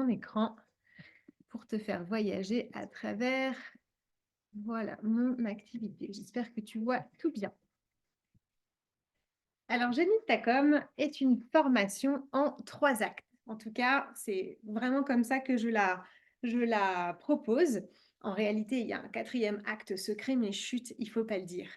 mon écran pour te faire voyager à travers, voilà, mon activité. J'espère que tu vois tout bien. Alors, Génie de ta com est une formation en 3 actes. En tout cas, c'est vraiment comme ça que je la propose. En réalité, il y a un 4e acte secret, mais chut, il faut pas le dire.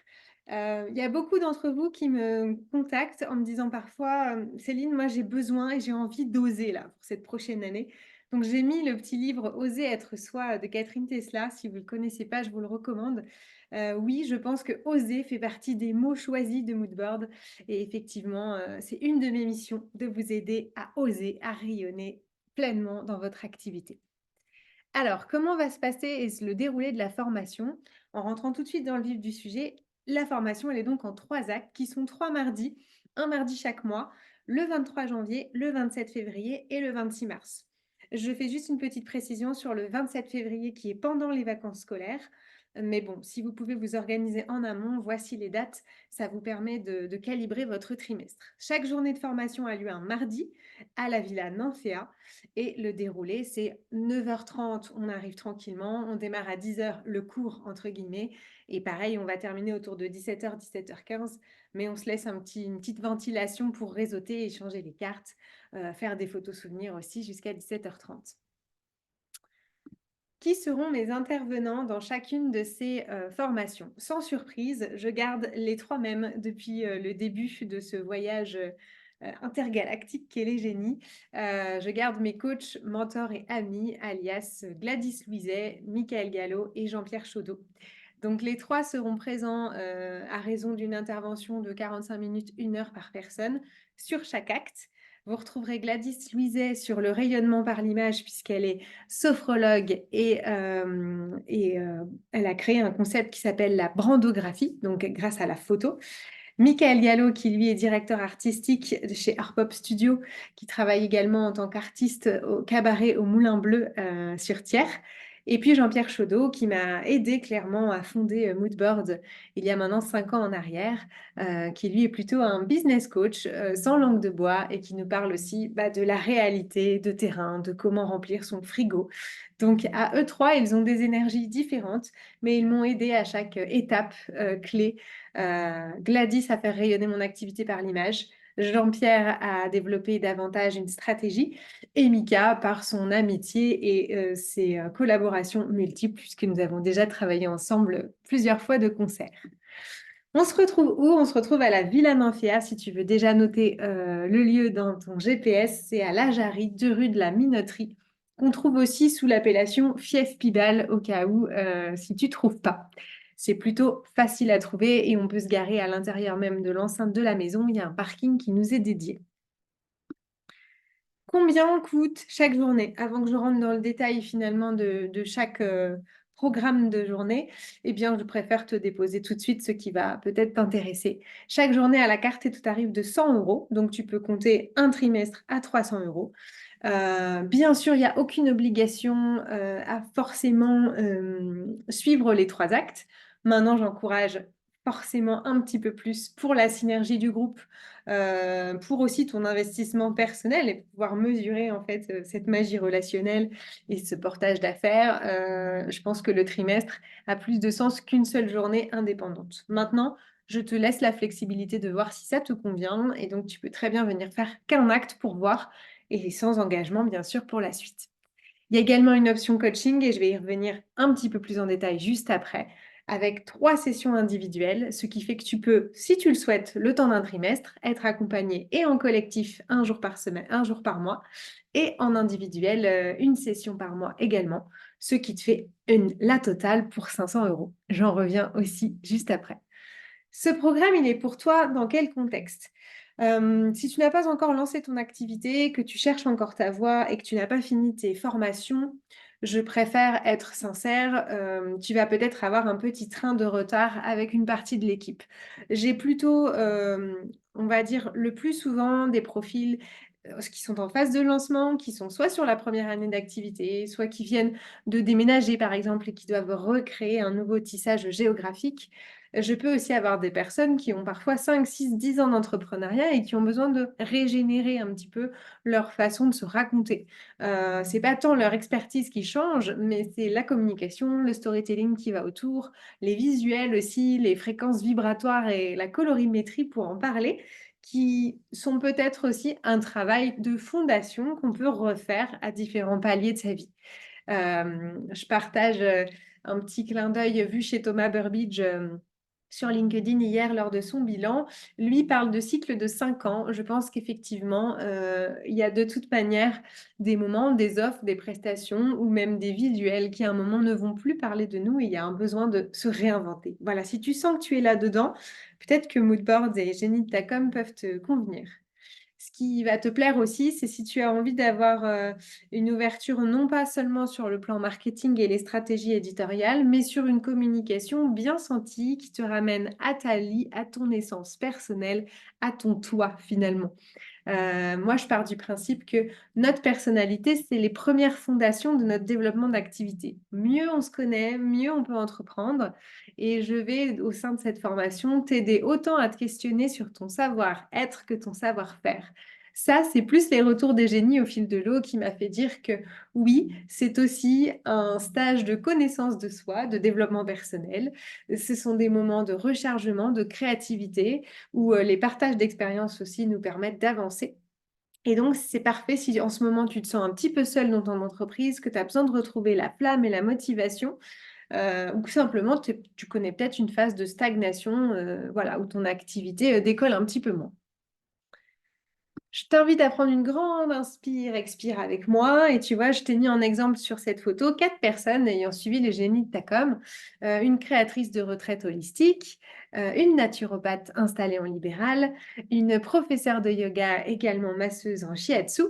Il y a beaucoup d'entre vous qui me contactent en me disant parfois: «Céline, moi j'ai besoin et j'ai envie d'oser là, pour cette prochaine année». Donc j'ai mis le petit livre «Oser être soi» de Catherine Tesla. Si vous ne le connaissez pas, je vous le recommande. Oui, je pense que «oser» fait partie des mots choisis de Moodboard et effectivement, c'est une de mes missions de vous aider à oser, à rayonner pleinement dans votre activité. Alors, comment va se passer le déroulé de la formation? En rentrant tout de suite dans le vif du sujet, la formation, elle est donc en 3 actes qui sont 3 mardis, un mardi chaque mois, le 23 janvier, le 27 février et le 26 mars. Je fais juste une petite précision sur le 27 février qui est pendant les vacances scolaires. Mais bon, si vous pouvez vous organiser en amont, voici les dates. Ça vous permet de calibrer votre trimestre. Chaque journée de formation a lieu un mardi à la Villa Nymphéa. Et le déroulé, c'est 9h30, on arrive tranquillement, on démarre à 10h le cours entre guillemets et pareil, on va terminer autour de 17h, 17h15, mais on se laisse une petite ventilation pour réseauter, échanger les cartes, faire des photos souvenirs aussi jusqu'à 17h30. Qui seront mes intervenants dans chacune de ces formations? Sans surprise, je garde les 3 mêmes depuis le début de ce voyage intergalactique qu'est les génies. Je garde mes coachs, mentors et amis, alias Gladys Louiset, Michael Gallo et Jean-Pierre Chaudot. Donc les 3 seront présents à raison d'une intervention de 45 minutes, 1 heure par personne sur chaque acte. Vous retrouverez Gladys Louiset sur le rayonnement par l'image puisqu'elle est sophrologue et elle a créé un concept qui s'appelle la brandographie, donc grâce à la photo. Michael Gallo, qui lui est directeur artistique chez Art Pop Studio, qui travaille également en tant qu'artiste au cabaret au Moulin Bleu sur Thiers. Et puis Jean-Pierre Chaudot, qui m'a aidé clairement à fonder Moodboard il y a maintenant 5 ans en arrière, qui lui est plutôt un business coach sans langue de bois et qui nous parle aussi de la réalité de terrain, de comment remplir son frigo. Donc à eux 3, ils ont des énergies différentes, mais ils m'ont aidé à chaque étape clé. Gladys a fait rayonner mon activité par l'image. Jean-Pierre a développé davantage une stratégie et Mika par son amitié et ses collaborations multiples puisque nous avons déjà travaillé ensemble plusieurs fois de concert. On se retrouve où? On se retrouve à la Villa Nymphéa si tu veux déjà noter le lieu dans ton GPS. C'est à La Jarrie, 2 rue de la Minoterie, qu'on trouve aussi sous l'appellation Fief Pibal au cas où si tu ne trouves pas. C'est plutôt facile à trouver et on peut se garer à l'intérieur même de l'enceinte de la maison. Il y a un parking qui nous est dédié. Combien coûte chaque journée? Avant que je rentre dans le détail finalement de chaque programme de journée, eh bien, je préfère te déposer tout de suite ce qui va peut-être t'intéresser. Chaque journée à la carte et tout tarif de 100 euros, donc tu peux compter un trimestre à 300 euros. Bien sûr, il n'y a aucune obligation à forcément suivre les 3 actes. Maintenant, j'encourage forcément un petit peu plus pour la synergie du groupe, pour aussi ton investissement personnel et pouvoir mesurer en fait cette magie relationnelle et ce portage d'affaires. Je pense que le trimestre a plus de sens qu'une seule journée indépendante. Maintenant, je te laisse la flexibilité de voir si ça te convient et donc tu peux très bien venir faire qu'un acte pour voir et sans engagement bien sûr pour la suite. Il y a également une option coaching et je vais y revenir un petit peu plus en détail juste après, avec 3 sessions individuelles, ce qui fait que tu peux, si tu le souhaites, le temps d'un trimestre, être accompagné et en collectif 1 jour par semaine, 1 jour par mois, et en individuel, 1 session par mois également, ce qui te fait la totale pour 500 euros. J'en reviens aussi juste après. Ce programme, il est pour toi dans quel contexte? Si tu n'as pas encore lancé ton activité, que tu cherches encore ta voie et que tu n'as pas fini tes formations, je préfère être sincère, tu vas peut-être avoir un petit train de retard avec une partie de l'équipe. J'ai plutôt, on va dire, le plus souvent des profils, qui sont en phase de lancement, qui sont soit sur la première année d'activité, soit qui viennent de déménager, par exemple, et qui doivent recréer un nouveau tissage géographique. Je peux aussi avoir des personnes qui ont parfois 5, 6, 10 ans d'entrepreneuriat et qui ont besoin de régénérer un petit peu leur façon de se raconter. C'est pas tant leur expertise qui change, mais c'est la communication, le storytelling qui va autour, les visuels aussi, les fréquences vibratoires et la colorimétrie pour en parler, qui sont peut-être aussi un travail de fondation qu'on peut refaire à différents paliers de sa vie. Je partage un petit clin d'œil vu chez Thomas Burbidge sur LinkedIn hier lors de son bilan. Lui parle de cycle de 5 ans. Je pense qu'effectivement, il y a de toute manière des moments, des offres, des prestations ou même des visuels qui à un moment ne vont plus parler de nous et il y a un besoin de se réinventer. Voilà, si tu sens que tu es là-dedans, peut-être que Moodboards et Génie de ta com peuvent te convenir. Ce qui va te plaire aussi, c'est si tu as envie d'avoir une ouverture non pas seulement sur le plan marketing et les stratégies éditoriales, mais sur une communication bien sentie qui te ramène à ta vie, à ton essence personnelle, à ton toi finalement. Moi, je pars du principe que notre personnalité, c'est les premières fondations de notre développement d'activité. Mieux on se connaît, mieux on peut entreprendre. Et je vais, au sein de cette formation, t'aider autant à te questionner sur ton savoir-être que ton savoir-faire. Ça, c'est plus les retours des génies au fil de l'eau qui m'a fait dire que oui, c'est aussi un stage de connaissance de soi, de développement personnel. Ce sont des moments de rechargement, de créativité où les partages d'expériences aussi nous permettent d'avancer. Et donc, c'est parfait si en ce moment tu te sens un petit peu seul dans ton entreprise, que tu as besoin de retrouver la flamme et la motivation, ou que simplement tu connais peut-être une phase de stagnation, voilà, où ton activité décolle un petit peu moins. Je t'invite à prendre une grande inspire-expire avec moi. Et tu vois, je t'ai mis en exemple sur cette photo 4 personnes ayant suivi les génies de ta com. Une créatrice de retraite holistique, une naturopathe installée en libéral, une professeure de yoga également masseuse en shiatsu,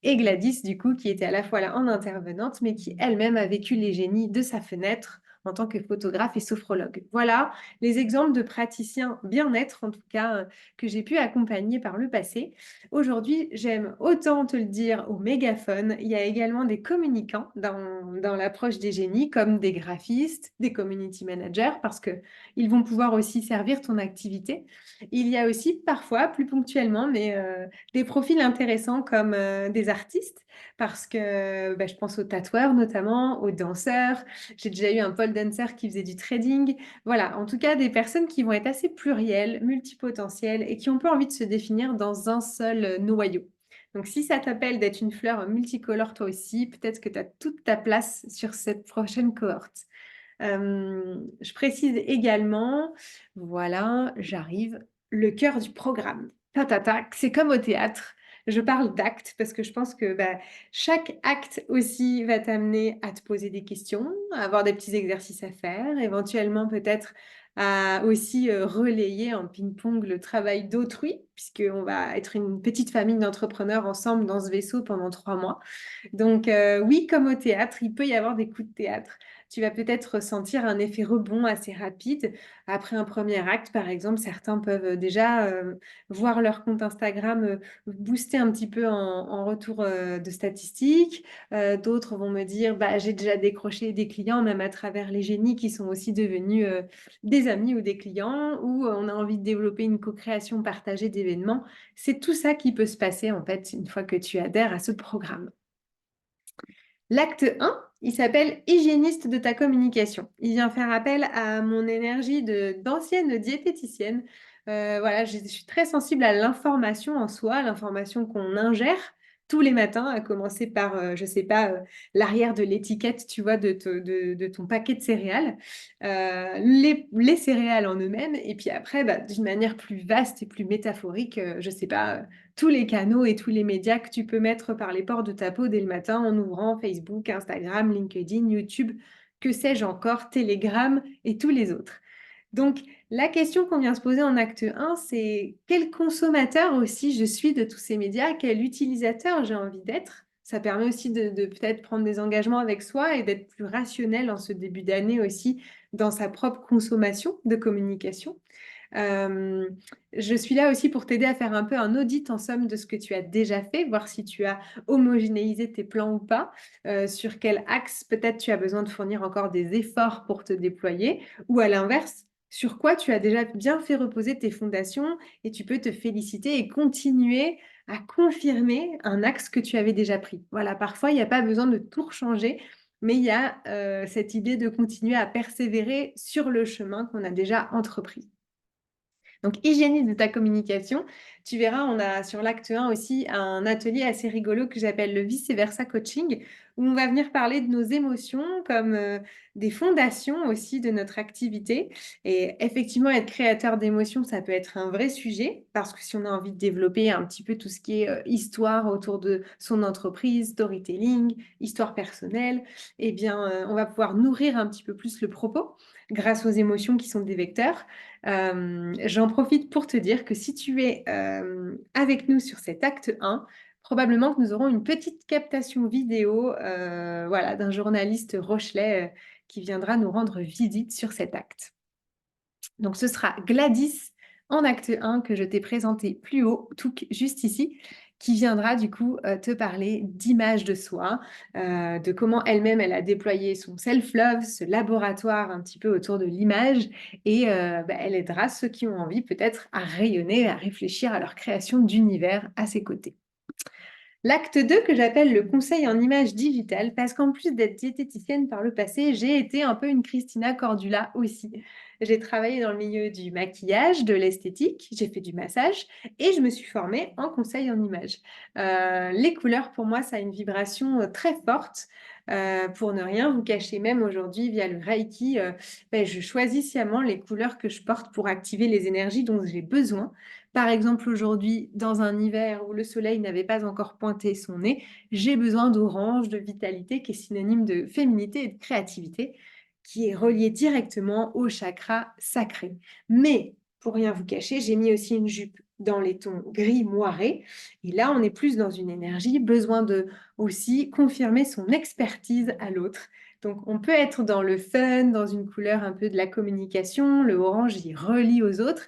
et Gladys, du coup, qui était à la fois là en intervenante, mais qui elle-même a vécu les génies de sa fenêtre en tant que photographe et sophrologue. Voilà les exemples de praticiens bien-être, en tout cas, que j'ai pu accompagner par le passé. Aujourd'hui, j'aime autant te le dire au mégaphone. Il y a également des communicants dans l'approche des génies, comme des graphistes, des community managers, parce qu'ils vont pouvoir aussi servir ton activité. Il y a aussi parfois, plus ponctuellement, mais des profils intéressants comme des artistes, parce que je pense aux tatoueurs notamment, aux danseurs. J'ai déjà eu un pole dancer qui faisait du trading. Voilà, en tout cas, des personnes qui vont être assez plurielles, multipotentielles et qui ont pas envie de se définir dans un seul noyau. Donc, si ça t'appelle d'être une fleur multicolore toi aussi, peut-être que tu as toute ta place sur cette prochaine cohorte. Je précise également, voilà, j'arrive, le cœur du programme. Ta, ta, ta, c'est comme au théâtre. Je parle d'acte parce que je pense que chaque acte aussi va t'amener à te poser des questions, à avoir des petits exercices à faire, éventuellement peut-être à aussi relayer en ping-pong le travail d'autrui, puisqu'on va être une petite famille d'entrepreneurs ensemble dans ce vaisseau pendant 3 mois. Donc oui, comme au théâtre, il peut y avoir des coups de théâtre. Tu vas peut-être ressentir un effet rebond assez rapide. Après un premier acte, par exemple, certains peuvent déjà voir leur compte Instagram booster un petit peu en retour de statistiques. D'autres vont me dire, bah, j'ai déjà décroché des clients, même à travers les génies qui sont aussi devenus des amis ou des clients, ou on a envie de développer une co-création partagée d'événements. C'est tout ça qui peut se passer, en fait, une fois que tu adhères à ce programme. L'acte 1, il s'appelle hygiéniste de ta communication. Il vient faire appel à mon énergie d'ancienne diététicienne. Voilà, je suis très sensible à l'information en soi, l'information qu'on ingère tous les matins, à commencer par, je sais pas, l'arrière de l'étiquette, tu vois, de ton paquet de céréales, les céréales en eux-mêmes, et puis après, d'une manière plus vaste et plus métaphorique, je sais pas, tous les canaux et tous les médias que tu peux mettre par les pores de ta peau dès le matin en ouvrant Facebook, Instagram, LinkedIn, YouTube, que sais-je encore, Telegram et tous les autres. Donc, la question qu'on vient se poser en acte 1, c'est quel consommateur aussi je suis de tous ces médias, quel utilisateur j'ai envie d'être. Ça permet aussi de peut-être prendre des engagements avec soi et d'être plus rationnel en ce début d'année aussi dans sa propre consommation de communication. Euh, je suis là aussi pour t'aider à faire un peu un audit en somme de ce que tu as déjà fait, voir si tu as homogénéisé tes plans ou pas, sur quel axe peut-être tu as besoin de fournir encore des efforts pour te déployer, ou à l'inverse, sur quoi tu as déjà bien fait reposer tes fondations et tu peux te féliciter et continuer à confirmer un axe que tu avais déjà pris. Voilà, parfois, il n'y a pas besoin de tout changer, mais il y a cette idée de continuer à persévérer sur le chemin qu'on a déjà entrepris. Donc, hygiénise de ta communication. Tu verras, on a sur l'acte 1 aussi un atelier assez rigolo que j'appelle le vice-versa coaching, où on va venir parler de nos émotions comme des fondations aussi de notre activité. Et effectivement, être créateur d'émotions, ça peut être un vrai sujet, parce que si on a envie de développer un petit peu tout ce qui est histoire autour de son entreprise, storytelling, histoire personnelle, eh bien, on va pouvoir nourrir un petit peu plus le propos grâce aux émotions qui sont des vecteurs. J'en profite pour te dire que si tu es avec nous sur cet acte 1, probablement que nous aurons une petite captation vidéo voilà, d'un journaliste rochelais qui viendra nous rendre visite sur cet acte. Donc ce sera Gladys en acte 1 que je t'ai présenté plus haut, tout juste ici, qui viendra du coup te parler d'image de soi, de comment elle-même elle a déployé son self-love, ce laboratoire un petit peu autour de l'image, et elle aidera ceux qui ont envie peut-être à rayonner, à réfléchir à leur création d'univers à ses côtés. L'acte 2 que j'appelle le conseil en image digitale, parce qu'en plus d'être diététicienne par le passé, j'ai été un peu une Christina Cordula aussi. J'ai travaillé dans le milieu du maquillage, de l'esthétique, j'ai fait du massage et je me suis formée en conseil en image. Les couleurs, pour moi, ça a une vibration très forte. Pour ne rien vous cacher, même aujourd'hui, via le Reiki, je choisis sciemment les couleurs que je porte pour activer les énergies dont j'ai besoin. Par exemple, aujourd'hui, dans un hiver où le soleil n'avait pas encore pointé son nez, j'ai besoin d'orange, de vitalité, qui est synonyme de féminité et de créativité, qui est relié directement au chakra sacré. Mais, pour rien vous cacher, j'ai mis aussi une jupe dans les tons gris moiré. Et là, on est plus dans une énergie, besoin de aussi confirmer son expertise à l'autre. Donc, on peut être dans le fun, dans une couleur un peu de la communication, le orange y relie aux autres,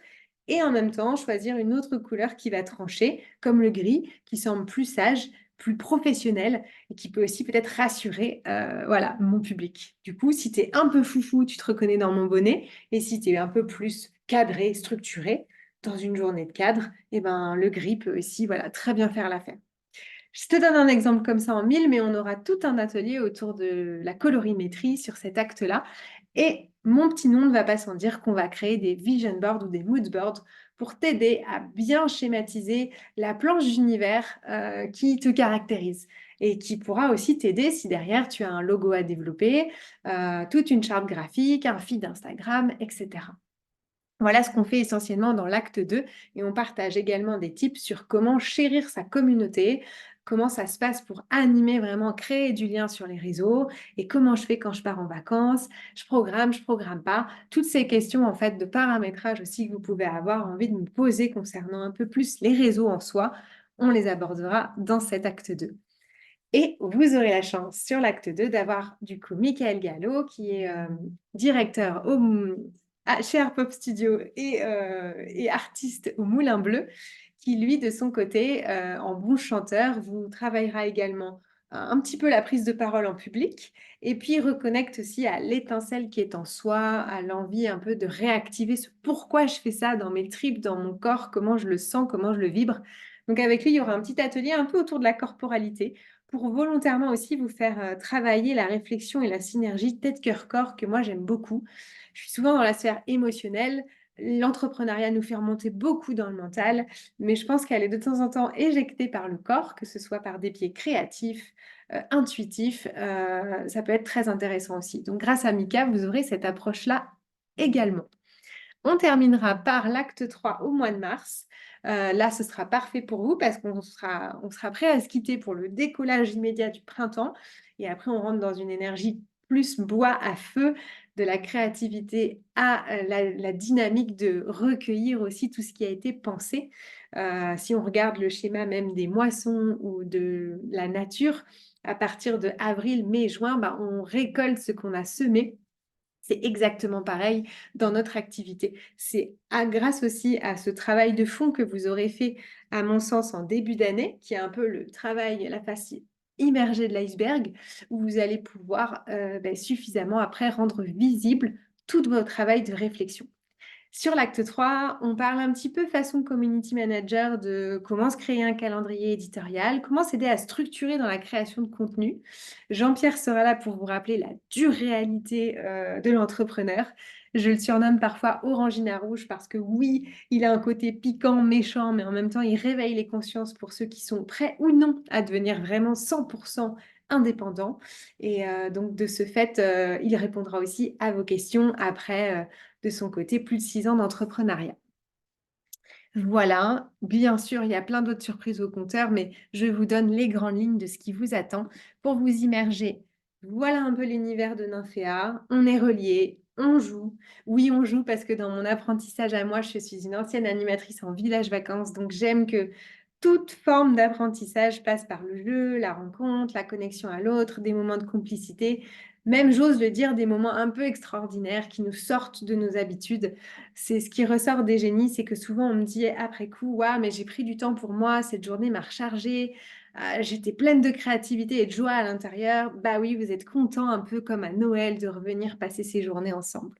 et en même temps choisir une autre couleur qui va trancher, comme le gris, qui semble plus sage, plus professionnel et qui peut aussi peut-être rassurer voilà, mon public. Du coup, si tu es un peu foufou, tu te reconnais dans mon bonnet, et si tu es un peu plus cadré, structuré, dans une journée de cadre, eh ben, le gris peut aussi voilà, très bien faire l'affaire. Je te donne un exemple comme ça en mille, mais on aura tout un atelier autour de la colorimétrie sur cet acte-là. Et mon petit nom ne va pas sans dire qu'on va créer des vision boards ou des mood boards pour t'aider à bien schématiser la planche d'univers qui te caractérise et qui pourra aussi t'aider si derrière tu as un logo à développer, toute une charte graphique, un feed Instagram, etc. Voilà ce qu'on fait essentiellement dans l'acte 2 et on partage également des tips sur comment chérir sa communauté, comment ça se passe pour animer vraiment, créer du lien sur les réseaux et comment je fais quand je pars en vacances, je programme pas. Toutes ces questions en fait de paramétrage aussi que vous pouvez avoir envie de me poser concernant un peu plus les réseaux en soi, on les abordera dans cet acte 2. Et vous aurez la chance sur l'acte 2 d'avoir du coup Michael Gallo qui est directeur chez Art Pop Studio et artiste au Moulin Bleu, qui lui de son côté, en bon chanteur, vous travaillera également un petit peu la prise de parole en public et puis reconnecte aussi à l'étincelle qui est en soi, à l'envie un peu de réactiver ce pourquoi je fais ça dans mes tripes, dans mon corps, comment je le sens, comment je le vibre. Donc avec lui, il y aura un petit atelier un peu autour de la corporalité pour volontairement aussi vous faire travailler la réflexion et la synergie tête-cœur-corps que moi j'aime beaucoup. Je suis souvent dans la sphère émotionnelle. L'entrepreneuriat nous fait remonter beaucoup dans le mental, mais je pense qu'elle est de temps en temps éjectée par le corps, que ce soit par des biais créatifs, intuitifs. Ça peut être très intéressant aussi. Donc grâce à Mika, vous aurez cette approche-là également. On terminera par l'acte 3 au mois de mars. Là, ce sera parfait pour vous parce on sera prêt à se quitter pour le décollage immédiat du printemps. Et après, on rentre dans une énergie plus bois à feu, de la créativité à la dynamique de recueillir aussi tout ce qui a été pensé. Si on regarde le schéma même des moissons ou de la nature, à partir de avril, mai, juin, on récolte ce qu'on a semé. C'est exactement pareil dans notre activité. C'est grâce aussi à ce travail de fond que vous aurez fait, à mon sens, en début d'année, qui est un peu le travail, la face immergée de l'iceberg, où vous allez pouvoir suffisamment après rendre visible tout votre travail de réflexion. Sur l'acte 3, on parle un petit peu façon community manager de comment se créer un calendrier éditorial, comment s'aider à structurer dans la création de contenu. Jean-Pierre sera là pour vous rappeler la dure réalité de l'entrepreneur. Je le surnomme parfois Orangina Rouge parce que oui, il a un côté piquant, méchant, mais en même temps, il réveille les consciences pour ceux qui sont prêts ou non à devenir vraiment 100% indépendants. Et donc, de ce fait, il répondra aussi à vos questions après, de son côté, plus de 6 ans d'entrepreneuriat. Voilà, bien sûr, il y a plein d'autres surprises au compteur, mais je vous donne les grandes lignes de ce qui vous attend pour vous immerger. Voilà un peu l'univers de Nymphéa. On est reliés, on joue. Oui, on joue parce que dans mon apprentissage à moi, je suis une ancienne animatrice en village vacances, donc j'aime que toute forme d'apprentissage passe par le jeu, la rencontre, la connexion à l'autre, des moments de complicité, même j'ose le dire, des moments un peu extraordinaires qui nous sortent de nos habitudes. C'est ce qui ressort des génies, c'est que souvent on me dit après coup, waouh, mais j'ai pris du temps pour moi, cette journée m'a rechargée, j'étais pleine de créativité et de joie à l'intérieur. Bah oui, vous êtes content un peu comme à Noël de revenir passer ces journées ensemble.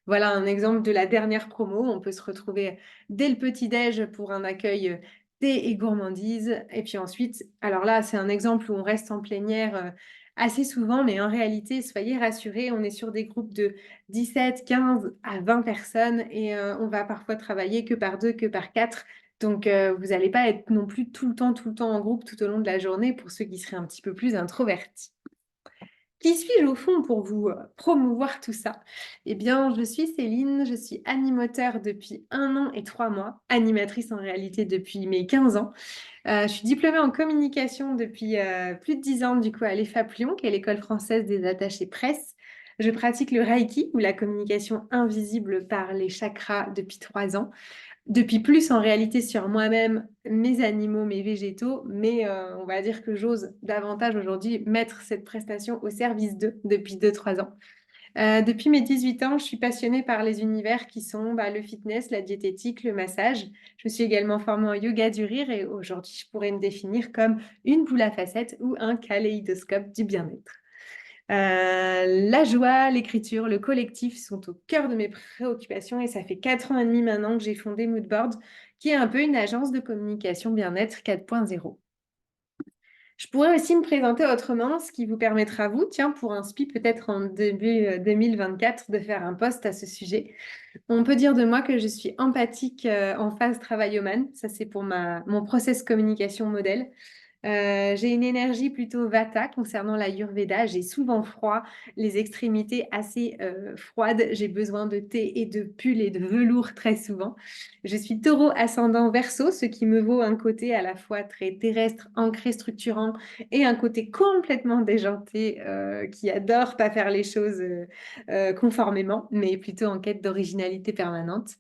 Voilà un exemple de la dernière promo. On peut se retrouver dès le petit-déj pour un accueil thé et gourmandise. Et puis ensuite, alors là, c'est un exemple où on reste en plénière assez souvent, mais en réalité, soyez rassurés, on est sur des groupes de 17, 15 à 20 personnes et on va parfois travailler que par deux, que par quatre. Donc, vous n'allez pas être non plus tout le temps en groupe tout au long de la journée pour ceux qui seraient un petit peu plus introvertis. Qui suis-je au fond pour vous promouvoir tout ça? Eh bien, je suis Céline, je suis animateur depuis 1 an et 3 mois, animatrice en réalité depuis mes 15 ans. Je suis diplômée en communication depuis plus de 10 ans du coup à l'EFAP Lyon, qui est l'école française des attachés presse. Je pratique le Reiki ou la communication invisible par les chakras depuis 3 ans. Depuis plus en réalité sur moi-même, mes animaux, mes végétaux, mais on va dire que j'ose davantage aujourd'hui mettre cette prestation au service d'eux depuis 2, 3 ans. Depuis mes 18 ans, je suis passionnée par les univers qui sont le fitness, la diététique, le massage. Je me suis également formée en yoga du rire et aujourd'hui, je pourrais me définir comme une boule à facettes ou un kaléidoscope du bien-être. La joie, l'écriture, le collectif sont au cœur de mes préoccupations et ça fait 4 ans et demi maintenant que j'ai fondé Moodboard, qui est un peu une agence de communication bien-être 4.0. Je pourrais aussi me présenter autrement, ce qui vous permettra, vous, tiens, pour un SPI peut-être en début 2024, de faire un post à ce sujet. On peut dire de moi que je suis empathique en phase travaillomane. Ça, c'est pour mon process communication modèle. J'ai une énergie plutôt vata concernant l'Ayurveda. J'ai souvent froid, les extrémités assez froides. J'ai besoin de thé et de pull et de velours très souvent. Je suis taureau ascendant verso, ce qui me vaut un côté à la fois très terrestre, ancré, structurant et un côté complètement déjanté qui adore pas faire les choses conformément, mais plutôt en quête d'originalité permanente.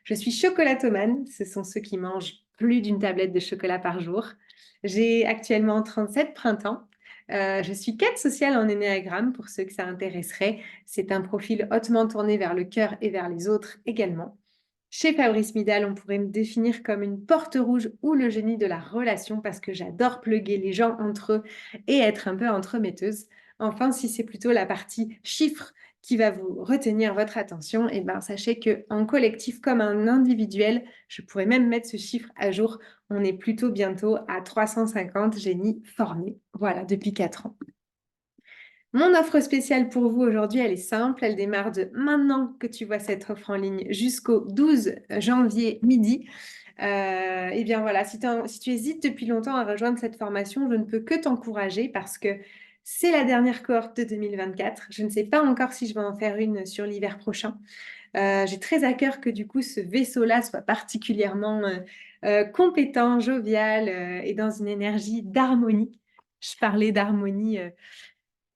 Je suis chocolatomane. Ce sont ceux qui mangent plus d'une tablette de chocolat par jour. J'ai actuellement 37 printemps. Je suis quête sociale en énéagramme pour ceux que ça intéresserait. C'est un profil hautement tourné vers le cœur et vers les autres également. Chez Fabrice Midal, on pourrait me définir comme une porte rouge ou le génie de la relation parce que j'adore pluguer les gens entre eux et être un peu entremetteuse. Enfin, si c'est plutôt la partie chiffres qui va vous retenir votre attention, et ben sachez qu'en collectif comme en individuel, je pourrais même mettre ce chiffre à jour. On est plutôt bientôt à 350 génies formés. Voilà, depuis 4 ans. Mon offre spéciale pour vous aujourd'hui, elle est simple. Elle démarre de maintenant que tu vois cette offre en ligne jusqu'au 12 janvier midi. Et bien voilà, si tu hésites depuis longtemps à rejoindre cette formation, je ne peux que t'encourager parce que c'est la dernière cohorte de 2024. Je ne sais pas encore si je vais en faire une sur l'hiver prochain. J'ai très à cœur que du coup ce vaisseau-là soit particulièrement compétent, jovial et dans une énergie d'harmonie. Je parlais d'harmonie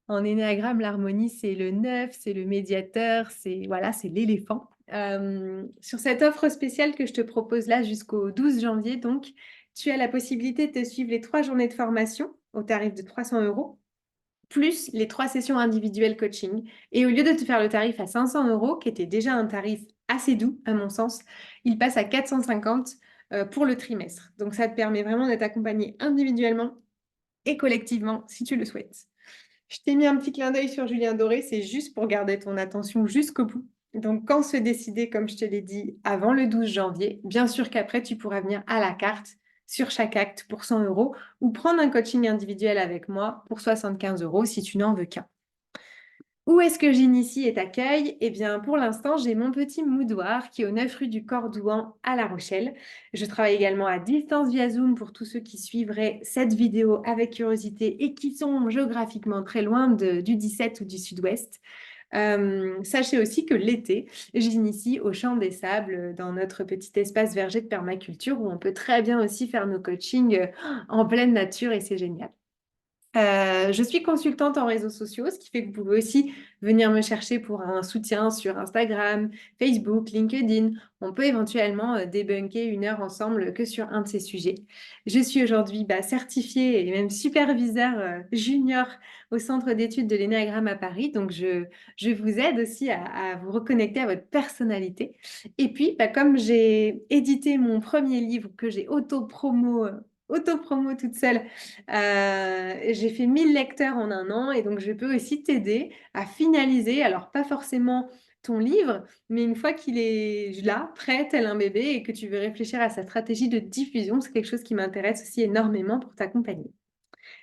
en énéagramme, l'harmonie, c'est le 9, c'est le médiateur, c'est voilà, c'est l'éléphant. Sur cette offre spéciale que je te propose là jusqu'au 12 janvier, donc, tu as la possibilité de te suivre les 3 journées de formation au tarif de 300 euros, plus les 3 sessions individuelles coaching. Et au lieu de te faire le tarif à 500 euros, qui était déjà un tarif assez doux, à mon sens, il passe à 450 pour le trimestre. Donc, ça te permet vraiment d'être accompagné individuellement et collectivement si tu le souhaites. Je t'ai mis un petit clin d'œil sur Julien Doré, c'est juste pour garder ton attention jusqu'au bout. Donc, quand se décider, comme je te l'ai dit, avant le 12 janvier, bien sûr qu'après, tu pourras venir à la carte sur chaque acte pour 100 euros ou prendre un coaching individuel avec moi pour 75 euros si tu n'en veux qu'un. Où est-ce que j'initie et t'accueille? Eh bien, pour l'instant, j'ai mon petit moudoir qui est au 9 rue du Cordouan à La Rochelle. Je travaille également à distance via Zoom pour tous ceux qui suivraient cette vidéo avec curiosité et qui sont géographiquement très loin du 17 ou du Sud-Ouest. Sachez aussi que l'été, j'initie au Champ des Sables dans notre petit espace verger de permaculture où on peut très bien aussi faire nos coachings en pleine nature et c'est génial. Je suis consultante en réseaux sociaux, ce qui fait que vous pouvez aussi venir me chercher pour un soutien sur Instagram, Facebook, LinkedIn. On peut éventuellement débunker 1 heure ensemble que sur un de ces sujets. Je suis aujourd'hui certifiée et même superviseur junior au Centre d'études de l'Énéagramme à Paris. Donc, je vous aide aussi à vous reconnecter à votre personnalité. Et puis, comme j'ai édité mon premier livre que j'ai auto-promo toute seule, j'ai fait 1 000 lecteurs en un an et donc je peux aussi t'aider à finaliser, alors pas forcément ton livre, mais une fois qu'il est là, prêt, tel un bébé, et que tu veux réfléchir à sa stratégie de diffusion, c'est quelque chose qui m'intéresse aussi énormément pour t'accompagner.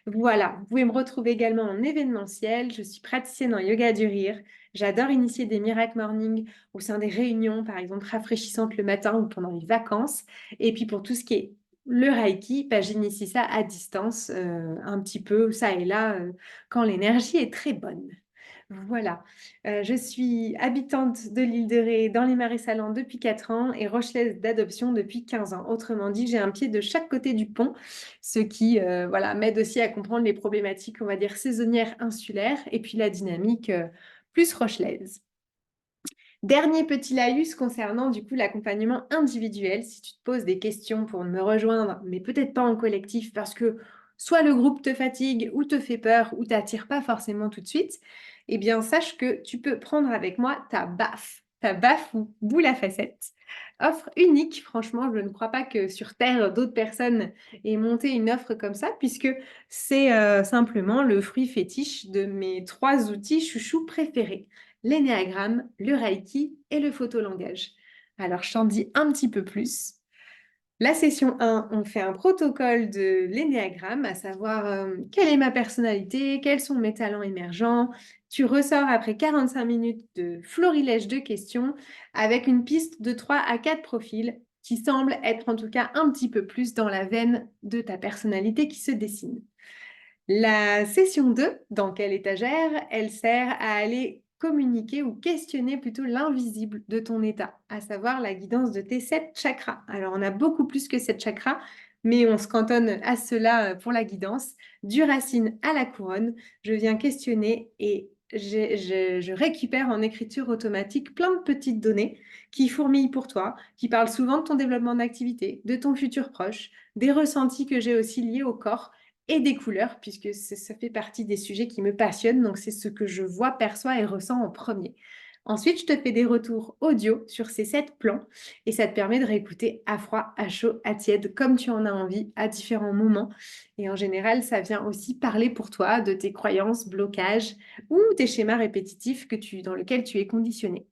Voilà, vous pouvez me retrouver également en événementiel. Je suis praticienne en yoga du rire. J'adore initier des miracle morning au sein des réunions, par exemple, rafraîchissantes le matin ou pendant les vacances. Et puis pour tout ce qui est le Reiki, j'initie ça à distance, un petit peu, ça et là, quand l'énergie est très bonne. Voilà. Je suis habitante de l'île de Ré dans les Marais Salants depuis 4 ans et rochelaise d'adoption depuis 15 ans. Autrement dit, j'ai un pied de chaque côté du pont, ce qui voilà, m'aide aussi à comprendre les problématiques, on va dire, saisonnières insulaires et puis la dynamique plus rochelaise. Dernier petit laïus concernant du coup l'accompagnement individuel. Si tu te poses des questions pour me rejoindre, mais peut-être pas en collectif parce que soit le groupe te fatigue ou te fait peur ou t'attire pas forcément tout de suite, eh bien sache que tu peux prendre avec moi ta BAF ou boule à facettes. Offre unique, franchement, je ne crois pas que sur Terre, d'autres personnes aient monté une offre comme ça, puisque c'est simplement le fruit fétiche de mes 3 outils chouchous préférés: l'énéagramme, le reiki et le photolangage. Alors, je t'en dis un petit peu plus. La session 1, on fait un protocole de l'énéagramme, à savoir quelle est ma personnalité, quels sont mes talents émergents. Tu ressors après 45 minutes de florilège de questions avec une piste de 3 à 4 profils qui semblent être en tout cas un petit peu plus dans la veine de ta personnalité qui se dessine. La session 2, dans quelle étagère, elle sert à aller communiquer ou questionner plutôt l'invisible de ton état, à savoir la guidance de tes 7 chakras. Alors, on a beaucoup plus que 7 chakras, mais on se cantonne à cela pour la guidance. Du racine à la couronne, je viens questionner et je récupère en écriture automatique plein de petites données qui fourmillent pour toi, qui parlent souvent de ton développement d'activité, de ton futur proche, des ressentis que j'ai aussi liés au corps et des couleurs, puisque ça fait partie des sujets qui me passionnent. Donc, c'est ce que je vois, perçois et ressens en premier. Ensuite, je te fais des retours audio sur ces 7 plans et ça te permet de réécouter à froid, à chaud, à tiède, comme tu en as envie, à différents moments. Et en général, ça vient aussi parler pour toi de tes croyances, blocages ou tes schémas répétitifs dans lesquels tu es conditionné.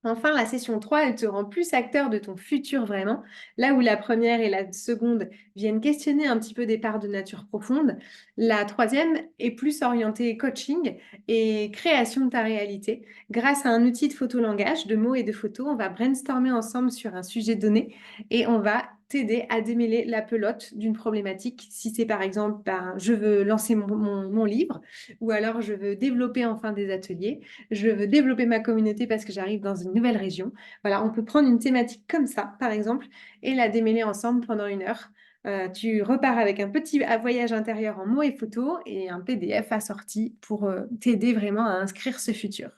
Enfin, la session 3, elle te rend plus acteur de ton futur vraiment, là où la première et la seconde viennent questionner un petit peu des parts de nature profonde. La troisième est plus orientée coaching et création de ta réalité. Grâce à un outil de photolangage, de mots et de photos, on va brainstormer ensemble sur un sujet donné et on va t'aider à démêler la pelote d'une problématique. Si c'est par exemple, je veux lancer mon livre ou alors je veux développer enfin des ateliers, je veux développer ma communauté parce que j'arrive dans une nouvelle région. Voilà, on peut prendre une thématique comme ça, par exemple, et la démêler ensemble pendant 1 heure. Tu repars avec un petit voyage intérieur en mots et photos et un PDF assorti pour t'aider vraiment à inscrire ce futur.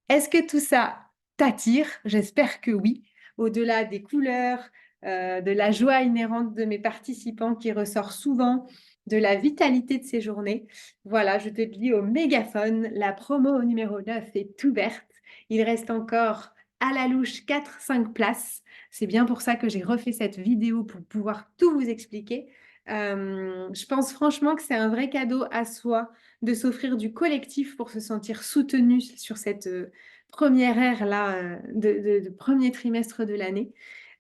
Est-ce que tout ça t'attire? J'espère que oui. Au-delà des couleurs, de la joie inhérente de mes participants qui ressort souvent, de la vitalité de ces journées. Voilà, je te le dis au mégaphone, la promo numéro 9 est ouverte. Il reste encore à la louche 4-5 places. C'est bien pour ça que j'ai refait cette vidéo pour pouvoir tout vous expliquer. Je pense franchement que c'est un vrai cadeau à soi de s'offrir du collectif pour se sentir soutenu sur cette première ère là, de premier trimestre de l'année.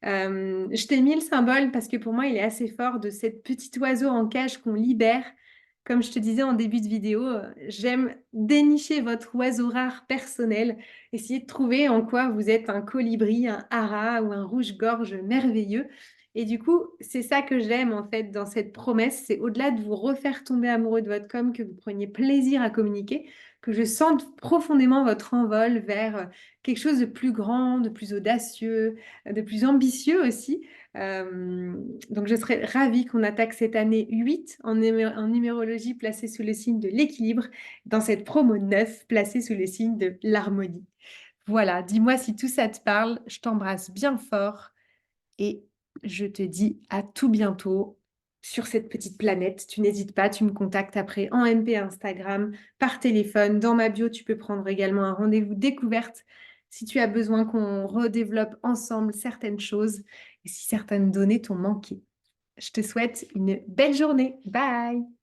Je t'ai mis le symbole parce que pour moi, il est assez fort de cette petite oiseau en cage qu'on libère. Comme je te disais en début de vidéo, j'aime dénicher votre oiseau rare personnel, essayer de trouver en quoi vous êtes un colibri, un hara ou un rouge-gorge merveilleux. Et du coup, c'est ça que j'aime en fait dans cette promesse, c'est au-delà de vous refaire tomber amoureux de votre com, que vous preniez plaisir à communiquer, que je sente profondément votre envol vers quelque chose de plus grand, de plus audacieux, de plus ambitieux aussi. Euh, donc, je serais ravie qu'on attaque cette année 8 en numérologie placée sous le signe de l'équilibre, dans cette promo 9 placée sous le signe de l'harmonie. Voilà, dis-moi si tout ça te parle, je t'embrasse bien fort et je te dis à tout bientôt sur cette petite planète. Tu n'hésites pas, tu me contactes après en MP Instagram, par téléphone. Dans ma bio, tu peux prendre également un rendez-vous découverte si tu as besoin qu'on redéveloppe ensemble certaines choses et si certaines données t'ont manqué. Je te souhaite une belle journée. Bye!